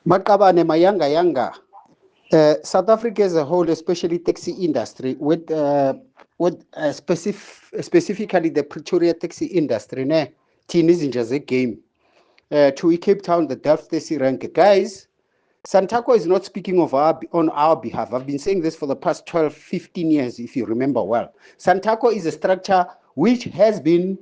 Makabane Mayanga Yanga. South Africa as a whole, especially taxi industry, specifically the Pretoria taxi industry, ne, teen isn't just a game. To Cape Town, the Delft taxi rank. Guys, Santaco is not speaking on our behalf. I've been saying this for the past 12, 15 years, if you remember well. Santaco is a structure which has been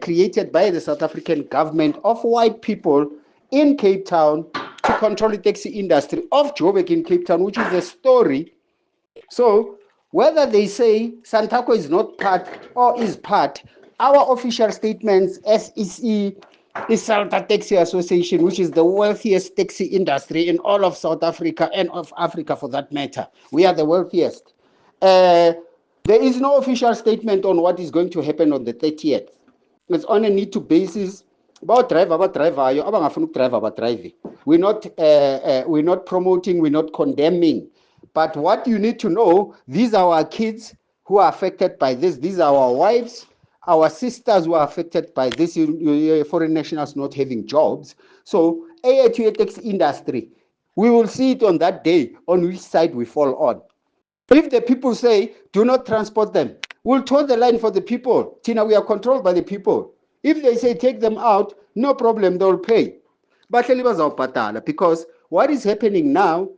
created by the South African government of white people in Cape Town to control the taxi industry of Joburg in Cape Town, which is a story. So whether they say Santaco is not part or is part, our official statements, SEC, is Salta Taxi Association, which is the wealthiest taxi industry in all of South Africa and of Africa for that matter. We are the wealthiest. There is no official statement on what is going to happen on the 30th. It's on a need to basis. About driver, drive. We're not promoting, we're not condemning. But what you need to know, these are our kids who are affected by this. These are our wives, our sisters who are affected by this, foreign nationals not having jobs. So, AATX industry, we will see it on that day on which side we fall on. If the people say, do not transport them, we'll toe the line for the people. Tina, we are controlled by the people. If they say take them out, no problem, they'll pay. But because what is happening now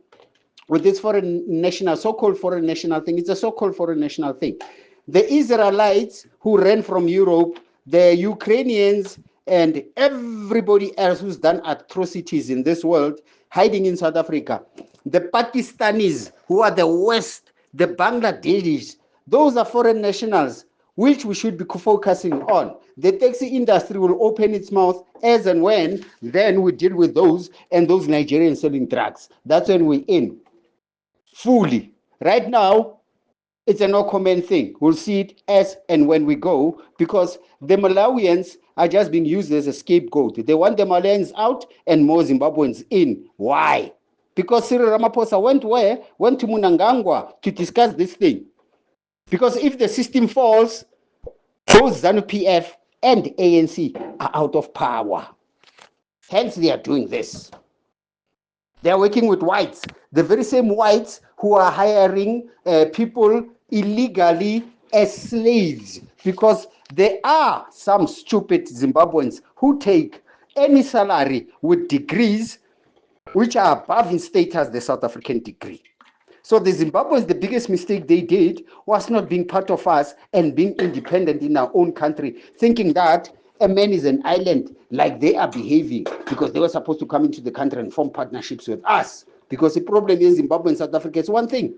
with this foreign national, so-called foreign national thing, it's a so-called foreign national thing. The Israelites who ran from Europe, the Ukrainians, and everybody else who's done atrocities in this world, hiding in South Africa. The Pakistanis, who are the West, the Bangladeshis, those are foreign nationals, which we should be focusing on. The taxi industry will open its mouth as and when, then we deal with those and those Nigerians selling drugs. That's when we're in. Fully. Right now, it's a no comment thing. We'll see it as and when we go, because the Malawians are just being used as a scapegoat. They want the Malawians out and more Zimbabweans in. Why? Because Cyril Ramaphosa went where? Went to Munangangwa to discuss this thing. Because if the system falls, both ZANU-PF and ANC are out of power. Hence, they are doing this. They are working with whites, the very same whites who are hiring people illegally as slaves, because there are some stupid Zimbabweans who take any salary with degrees which are above in status the South African degree. So the Zimbabweans, the biggest mistake they did was not being part of us and being independent in our own country, thinking that a man is an island like they are behaving, because they were supposed to come into the country and form partnerships with us. Because the problem is Zimbabwe and South Africa, it's one thing.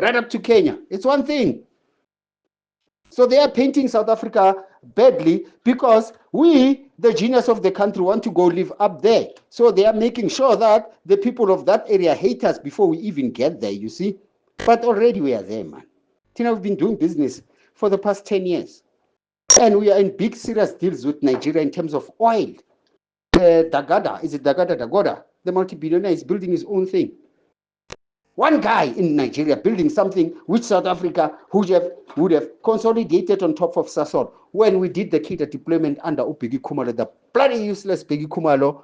Right up to Kenya, it's one thing. So they are painting South Africa badly because we, the genius of the country, want to go live up there. So they are making sure that the people of that area hate us before we even get there, you see. But already we are there, man. Tina, we've been doing business for the past 10 years. And we are in big, serious deals with Nigeria in terms of oil. Dagada, is it Dagada Dagoda? The multi-billionaire is building his own thing. One guy in Nigeria building something which South Africa would have consolidated on top of Sasol when we did the Kita deployment under Bheki Khumalo, the bloody useless Bheki Khumalo,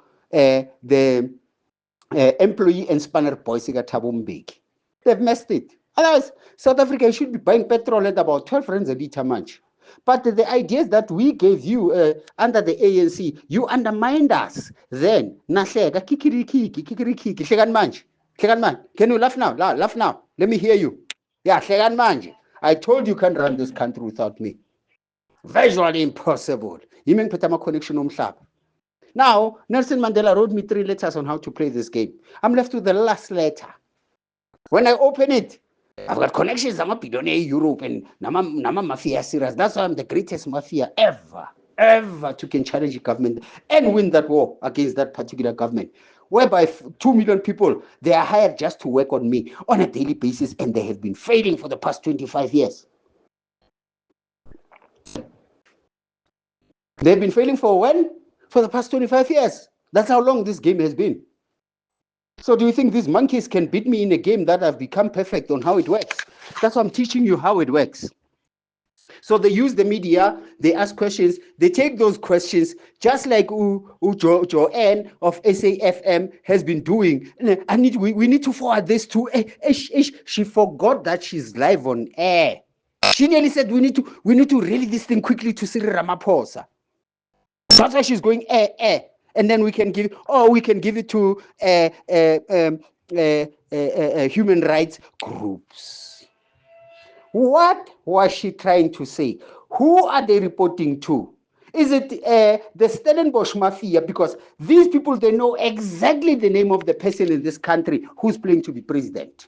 the employee and spanner boys, Thabo Mbeki. They've messed it. Otherwise, South Africa should be buying petrol at about 12 rands a litre much. But the ideas that we gave you under the ANC, you undermined us. Then, nahleka, kikirikiki, hlekan manje. Can you laugh now? Laugh now. Let me hear you. Yeah, hlekan manje. I told you can't run this country without me. Visually impossible. Yimi ngiphethe ama-connection omhlaba. Now, Nelson Mandela wrote me 3 letters on how to play this game. I'm left with the last letter. When I open it, I've got connections. I'm a billionaire Europe and Nama mafia serious. That's why I'm the greatest mafia ever to can challenge the government and win that war against that particular government. Whereby 2 million people, they are hired just to work on me on a daily basis, and they have been failing for the past 25 years. They've been failing for when? For the past 25 years. That's how long this game has been. So do you think these monkeys can beat me in a game that I've become perfect on how it works? That's why I'm teaching you how it works. So they use the media, they ask questions, they take those questions, just like Joanne of SAFM has been doing. We need to forward this to. She forgot that she's live on air. She nearly said we need to rally this thing quickly to Cyril Ramaphosa. That's why she's going and then we can give it to human rights groups. What was she trying to say? Who are they reporting to? Is it the Stellenbosch mafia? Because these people, they know exactly the name of the person in this country who's playing to be president.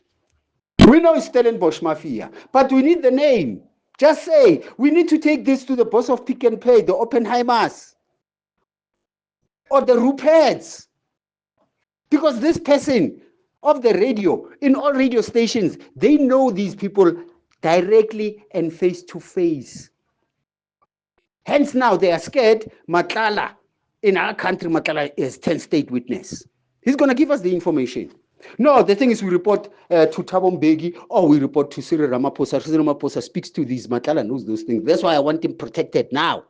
We know it's Stellenbosch mafia, but we need the name. Just say, we need to take this to the boss of Pick and Pay, the Oppenheimers, or the Ruperts. Because this person of the radio, in all radio stations, they know these people directly and face to face. Hence now they are scared. Matlala, in our country, Matlala is 10 state witness. He's going to give us the information. No, the thing is we report to Thabo Mbeki or we report to Cyril Ramaphosa. Cyril Ramaphosa speaks to these. Matlala knows those things. That's why I want him protected now.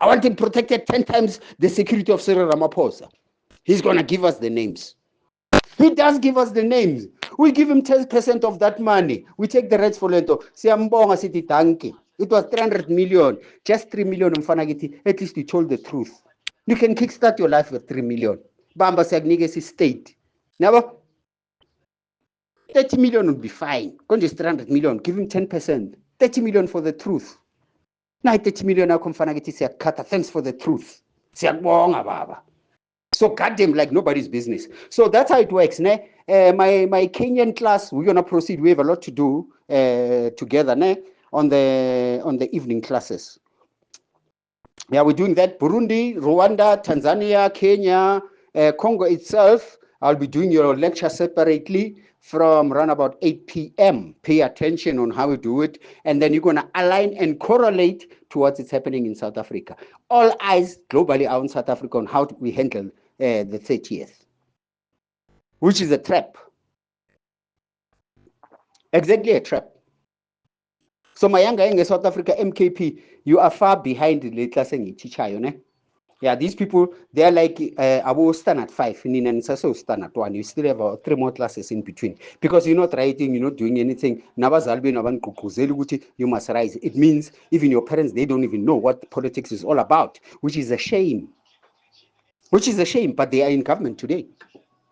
I want him protected 10 times the security of Cyril Ramaphosa. He's going to give us the names. He does give us the names. We give him 10% of that money. We take the rest for Lento. Siyambonga sithi danke. It was 300 million. Just 3 million. At least you told the truth. You can kickstart your life with 3 million. Bamba Sagnigesi state. Never. 30 million would be fine. Go just 300 million. Give him 10%. 30 million for the truth. Now 30 million now come Fanagiti Siakata. Thanks for the truth. Siyambonga baba. So goddamn, like nobody's business. So that's how it works. Ne? My Kenyan class, we're gonna proceed. We have a lot to do together, ne? On the evening classes. Yeah, we're doing that. Burundi, Rwanda, Tanzania, Kenya, Congo itself. I'll be doing your lecture separately from around about 8 p.m. Pay attention on how we do it. And then you're going to align and correlate to what is happening in South Africa. All eyes globally are on South Africa on how we handle the 30th, which is a trap. Exactly a trap. So my younger in South Africa, MKP, you are far behind the class and teacher, you know? Yeah, these people, they're like, I will stand at 5, and so stand at 1. You still have 3 more classes in between. Because you're not writing, you're not doing anything. You must rise. It means even your parents, they don't even know what politics is all about, which is a shame. Which is a shame, but they are in government today.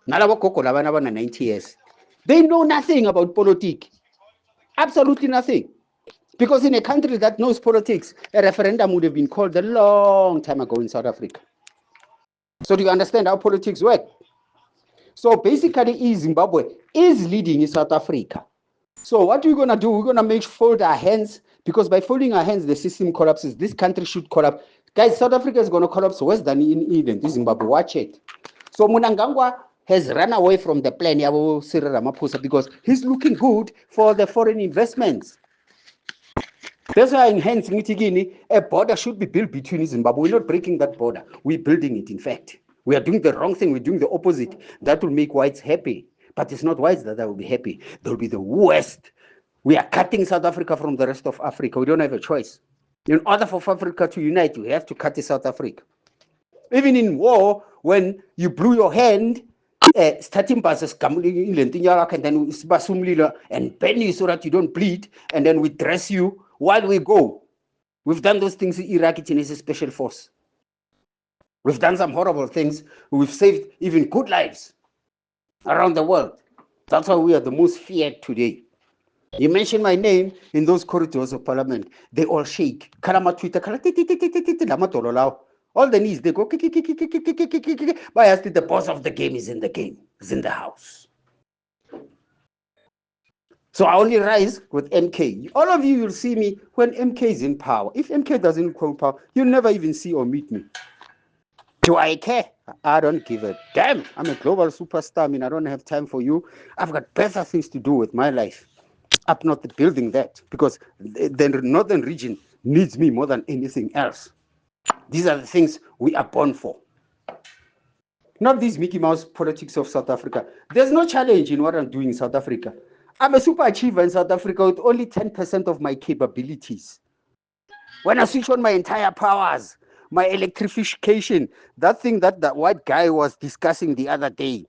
90 years. They know nothing about politics. Absolutely nothing. Because in a country that knows politics, a referendum would have been called a long time ago in South Africa. So do you understand how politics work? So basically, Zimbabwe is leading in South Africa. So what we're going to do, we're going to fold our hands, because by folding our hands, the system collapses. This country should collapse. Guys, South Africa is going to collapse worse than in Eden. This Zimbabwe, watch it. So Mnangagwa has run away from the plan, Cyril Ramaphosa, because he's looking good for the foreign investments. That's why in hence a border should be built between Zimbabwe. We're not breaking that border. We're building it, in fact. We are doing the wrong thing. We're doing the opposite. That will make whites happy. But it's not whites that will be happy. They'll be the worst. We are cutting South Africa from the rest of Africa. We don't have a choice. In order for Africa to unite, we have to cut South Africa. Even in war, when you blew your hand, starting buses and then and burn you so that you don't bleed, and then we dress you while we go. We've done those things in Iraq. It is a special force. We've done some horrible things. We've saved even good lives around the world. That's why we are the most feared today. You mention my name in those corridors of parliament, they all shake. All the knees, they go. But I the boss of the game is in the game, is in the house. So I only rise with MK. All of you will see me when MK is in power. If MK doesn't come power, you'll never even see or meet me. Do I care? I don't give a damn. I'm a global superstar. I mean, I don't have time for you. I've got better things to do with my life. I'm not building that, because the northern region needs me more than anything else. These are the things we are born for. Not these Mickey Mouse politics of South Africa. There's no challenge in what I'm doing in South Africa. I'm a super achiever in South Africa with only 10% of my capabilities. When I switch on my entire powers, my electrification, that thing that that white guy was discussing the other day,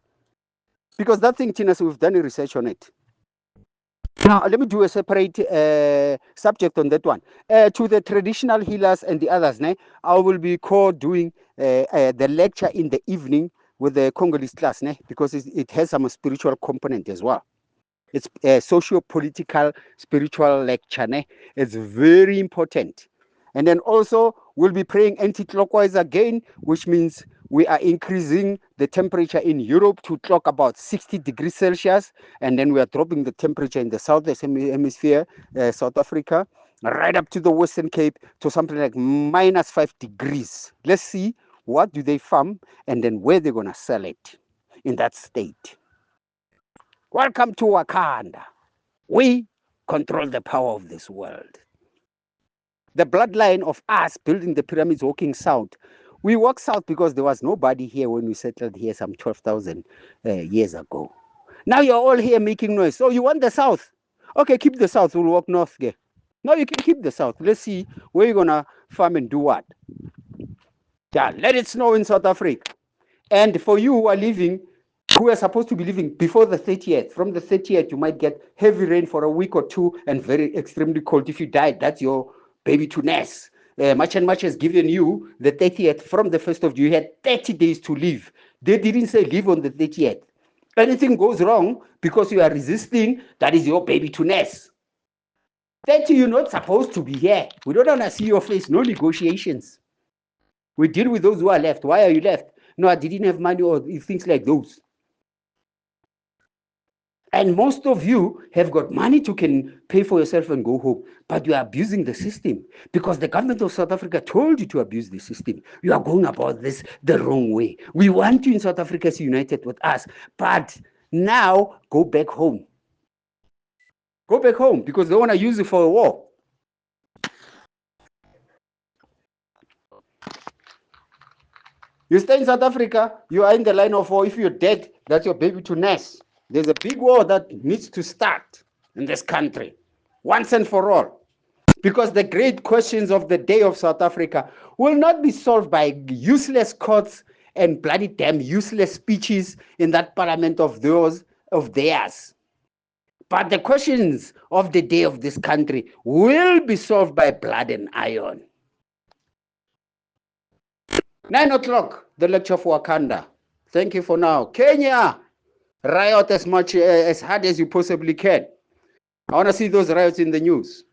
because that thing, Tina, so we've done a research on it. Now, let me do a separate subject on that one. To the traditional healers and the others, I will be doing the lecture in the evening with the Congolese class, because it has some spiritual component as well. It's a socio-political spiritual lecture. It's very important. And then also, we'll be praying anti-clockwise again, which means we are increasing the temperature in Europe to clock about 60 degrees Celsius. And then we are dropping the temperature in the southern hemisphere, South Africa, right up to the Western Cape to something like -5 degrees. Let's see what do they farm and then where they're going to sell it in that state. Welcome to Wakanda. We control the power of this world. The bloodline of us building the pyramids walking south. We walk south because there was nobody here when we settled here some 12,000 years ago. Now you're all here making noise. So you want the south? Okay, keep the south. We'll walk north here. No, you can keep the south. Let's see where you're going to farm and do what. Yeah, let it snow in South Africa. And for you who are living, who are supposed to be living before the 30th, from the 30th, you might get heavy rain for a week or two and very extremely cold. If you died, that's your baby to nurse. Much and Much has given you the 30th. From the 1st of June, you had 30 days to live. They didn't say live on the 30th. Anything goes wrong because you are resisting, that is your baby to nurse. 30, you're not supposed to be here. We don't want to see your face. No negotiations. We deal with those who are left. Why are you left? No, I didn't have money or things like those. And most of you have got money to can pay for yourself and go home, but you are abusing the system because the government of South Africa told you to abuse the system. You are going about this the wrong way. We want you in South Africa as united with us, but now go back home. Go back home because they want to use it for a war. You stay in South Africa, you are in the line of war. If you're dead, that's your baby to nurse. There's a big war that needs to start in this country, once and for all. Because the great questions of the day of South Africa will not be solved by useless courts and bloody damn useless speeches in that parliament of theirs. But the questions of the day of this country will be solved by blood and iron. 9 o'clock, the lecture for Wakanda. Thank you for now. Kenya, riot as much as hard as you possibly can. I want to see those riots in the news.